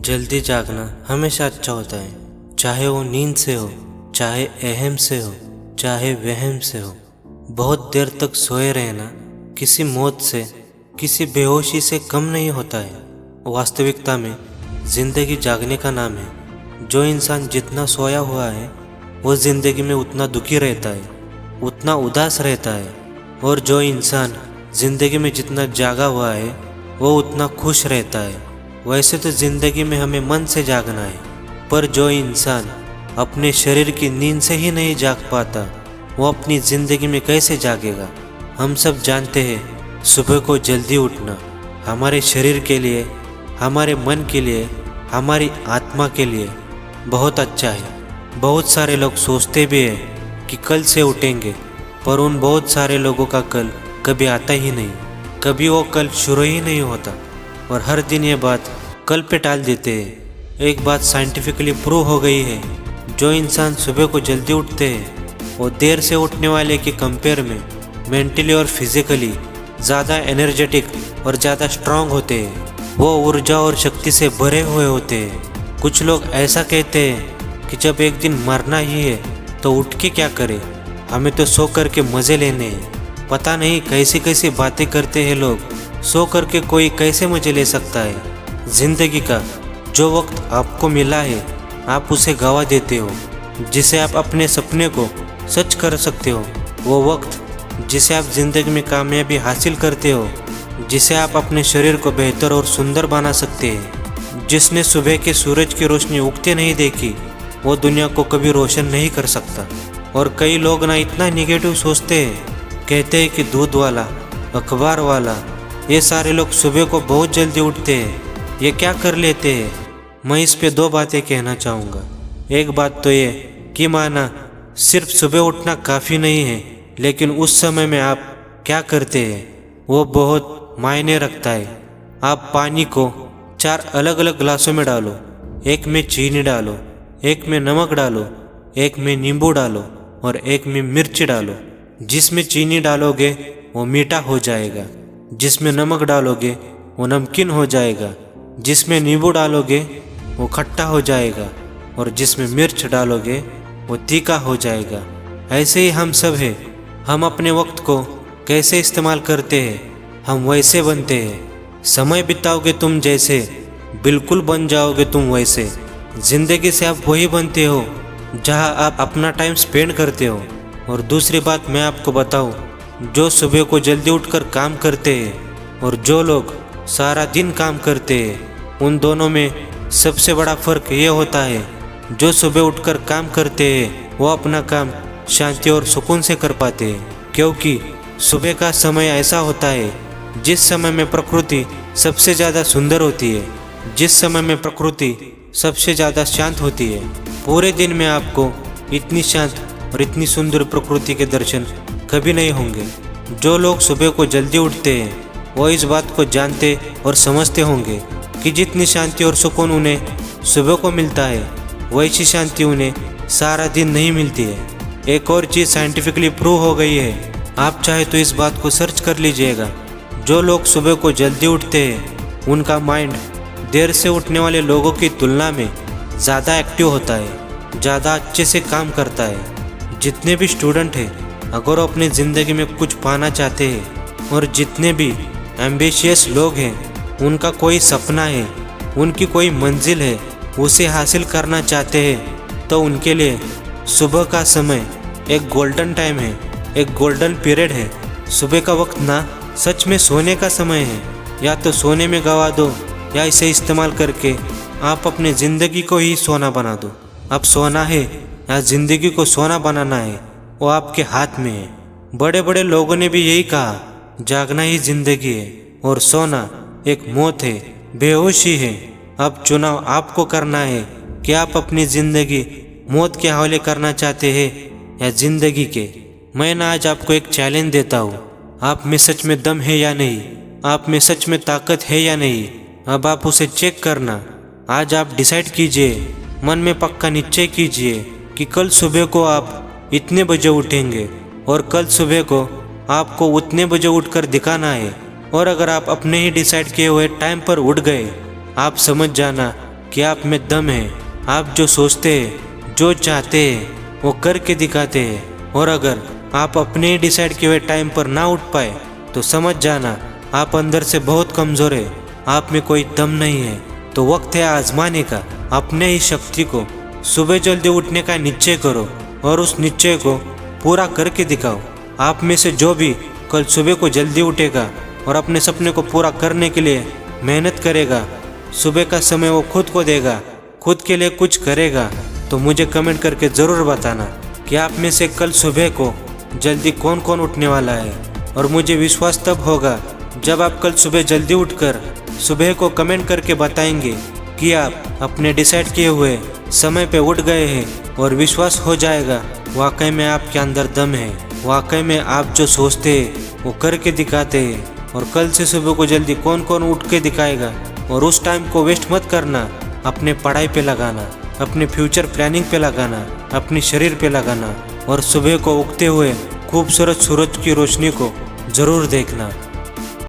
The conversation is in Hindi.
जल्दी जागना हमेशा अच्छा होता है, चाहे वो नींद से हो, चाहे अहम से हो, चाहे वहम से हो। बहुत देर तक सोए रहना किसी मौत से, किसी बेहोशी से कम नहीं होता है। वास्तविकता में जिंदगी जागने का नाम है। जो इंसान जितना सोया हुआ है वो जिंदगी में उतना दुखी रहता है, उतना उदास रहता है। और जो इंसान जिंदगी में जितना जागा हुआ है वो उतना खुश रहता है। वैसे तो जिंदगी में हमें मन से जागना है, पर जो इंसान अपने शरीर की नींद से ही नहीं जाग पाता वो अपनी ज़िंदगी में कैसे जागेगा। हम सब जानते हैं सुबह को जल्दी उठना हमारे शरीर के लिए, हमारे मन के लिए, हमारी आत्मा के लिए बहुत अच्छा है। बहुत सारे लोग सोचते भी हैं कि कल से उठेंगे, पर उन बहुत सारे लोगों का कल कभी आता ही नहीं, कभी वो कल शुरू ही नहीं होता और हर दिन ये बात कल पे टाल देते हैं। एक बात साइंटिफिकली प्रूव हो गई है, जो इंसान सुबह को जल्दी उठते हैं वो देर से उठने वाले के कंपेयर में मेंटली और फिजिकली ज़्यादा एनर्जेटिक और ज़्यादा स्ट्रांग होते हैं। वो ऊर्जा और शक्ति से भरे हुए होते हैं। कुछ लोग ऐसा कहते हैं कि जब एक दिन मरना ही है तो उठ के क्या करें, हमें तो सो कर के मज़े लेने हैं। पता नहीं कैसी कैसी बातें करते हैं लोग। सो करके कोई कैसे मज़े ले सकता है। ज़िंदगी का जो वक्त आपको मिला है आप उसे गंवा देते हो। जिसे आप अपने सपने को सच कर सकते हो, वो वक्त जिसे आप ज़िंदगी में कामयाबी हासिल करते हो, जिसे आप अपने शरीर को बेहतर और सुंदर बना सकते हैं। जिसने सुबह के सूरज की रोशनी उगते नहीं देखी वो दुनिया को कभी रोशन नहीं कर सकता। और कई लोग ना इतना निगेटिव सोचते हैं, कहते हैं कि दूध वाला, अखबार वाला, ये सारे लोग सुबह को बहुत जल्दी उठते हैं, ये क्या कर लेते हैं। मैं इस पे दो बातें कहना चाहूँगा। एक बात तो ये कि माना सिर्फ सुबह उठना काफ़ी नहीं है, लेकिन उस समय में आप क्या करते हैं वो बहुत मायने रखता है। आप पानी को 4 अलग अलग गिलासों में डालो, एक में चीनी डालो, एक में नमक डालो, एक में नींबू डालो और एक में मिर्च डालो। जिसमें चीनी डालोगे वो मीठा हो जाएगा, जिसमें नमक डालोगे वो नमकीन हो जाएगा, जिसमें नींबू डालोगे वो खट्टा हो जाएगा और जिसमें मिर्च डालोगे वो तीखा हो जाएगा। ऐसे ही हम सब हैं। हम अपने वक्त को कैसे इस्तेमाल करते हैं हम वैसे बनते हैं। समय बिताओगे तुम जैसे, बिल्कुल बन जाओगे तुम वैसे। ज़िंदगी से आप वही बनते हो जहां आप अपना टाइम स्पेंड करते हो। और दूसरी बात मैं आपको बताऊं, जो सुबह को जल्दी उठकर काम करते हैं और जो लोग सारा दिन काम करते हैं, उन दोनों में सबसे बड़ा फ़र्क ये होता है, जो सुबह उठकर काम करते हैं वो अपना काम शांति और सुकून से कर पाते हैं। क्योंकि सुबह का समय ऐसा होता है जिस समय में प्रकृति सबसे ज़्यादा सुंदर होती है, जिस समय में प्रकृति सबसे ज़्यादा शांत होती है। पूरे दिन में आपको इतनी शांत और इतनी सुंदर प्रकृति के दर्शन कभी नहीं होंगे। जो लोग सुबह को जल्दी उठते हैं वो इस बात को जानते और समझते होंगे कि जितनी शांति और सुकून उन्हें सुबह को मिलता है वैसी शांति उन्हें सारा दिन नहीं मिलती है। एक और चीज़ साइंटिफिकली प्रूव हो गई है, आप चाहे तो इस बात को सर्च कर लीजिएगा। जो लोग सुबह को जल्दी उठते हैं उनका माइंड देर से उठने वाले लोगों की तुलना में ज़्यादा एक्टिव होता है, ज़्यादा अच्छे से काम करता है। जितने भी स्टूडेंट हैं अगर वो अपनी ज़िंदगी में कुछ पाना चाहते हैं, और जितने भी एम्बिशियस लोग हैं उनका कोई सपना है, उनकी कोई मंजिल है, उसे हासिल करना चाहते हैं, तो उनके लिए सुबह का समय एक गोल्डन टाइम है, एक गोल्डन पीरियड है। सुबह का वक्त ना सच में सोने का समय है। या तो सोने में गवा दो या इसे इस्तेमाल करके आप अपने ज़िंदगी को ही सोना बना दो। अब सोना है या ज़िंदगी को सोना बनाना है वो आपके हाथ में है। बड़े बड़े लोगों ने भी यही कहा, जागना ही ज़िंदगी है और सोना एक मौत है, बेहोशी है। अब चुनाव आपको करना है कि आप अपनी ज़िंदगी मौत के हवाले करना चाहते हैं या ज़िंदगी के। मैं ना आज आपको एक चैलेंज देता हूँ, आप में सच में दम है या नहीं, आप में सच में ताकत है या नहीं, अब आप उसे चेक करना। आज आप डिसाइड कीजिए, मन में पक्का निश्चय कीजिए कि कल सुबह को आप इतने बजे उठेंगे और कल सुबह को आपको उतने बजे उठकर दिखाना है। और अगर आप अपने ही डिसाइड किए हुए टाइम पर उठ गए, आप समझ जाना कि आप में दम है। आप जो सोचते हैं, जो चाहते हैं, वो करके दिखाते हैं। और अगर आप अपने ही डिसाइड किए हुए टाइम पर ना उठ पाए तो समझ जाना आप अंदर से बहुत कमज़ोर है, आप में कोई दम नहीं है। तो वक्त है आजमाने का अपने ही शक्ति को। सुबह जल्दी उठने का निश्चय करो और उस निश्चय को पूरा करके दिखाओ। आप में से जो भी कल सुबह को जल्दी उठेगा और अपने सपने को पूरा करने के लिए मेहनत करेगा, सुबह का समय वो खुद को देगा, खुद के लिए कुछ करेगा, तो मुझे कमेंट करके ज़रूर बताना कि आप में से कल सुबह को जल्दी कौन कौन उठने वाला है। और मुझे विश्वास तब होगा जब आप कल सुबह जल्दी उठकर सुबह को कमेंट करके बताएंगे कि आप अपने डिसाइड किए हुए समय पे उठ गए हैं। और विश्वास हो जाएगा वाकई में आपके अंदर दम है, वाकई में आप जो सोचते हैं वो करके दिखाते हैं। और कल से सुबह को जल्दी कौन कौन उठ के दिखाएगा। और उस टाइम को वेस्ट मत करना, अपने पढ़ाई पे लगाना, अपने फ्यूचर प्लानिंग पे लगाना, अपने शरीर पे लगाना। और सुबह को उगते हुए खूबसूरत सूरज की रोशनी को ज़रूर देखना।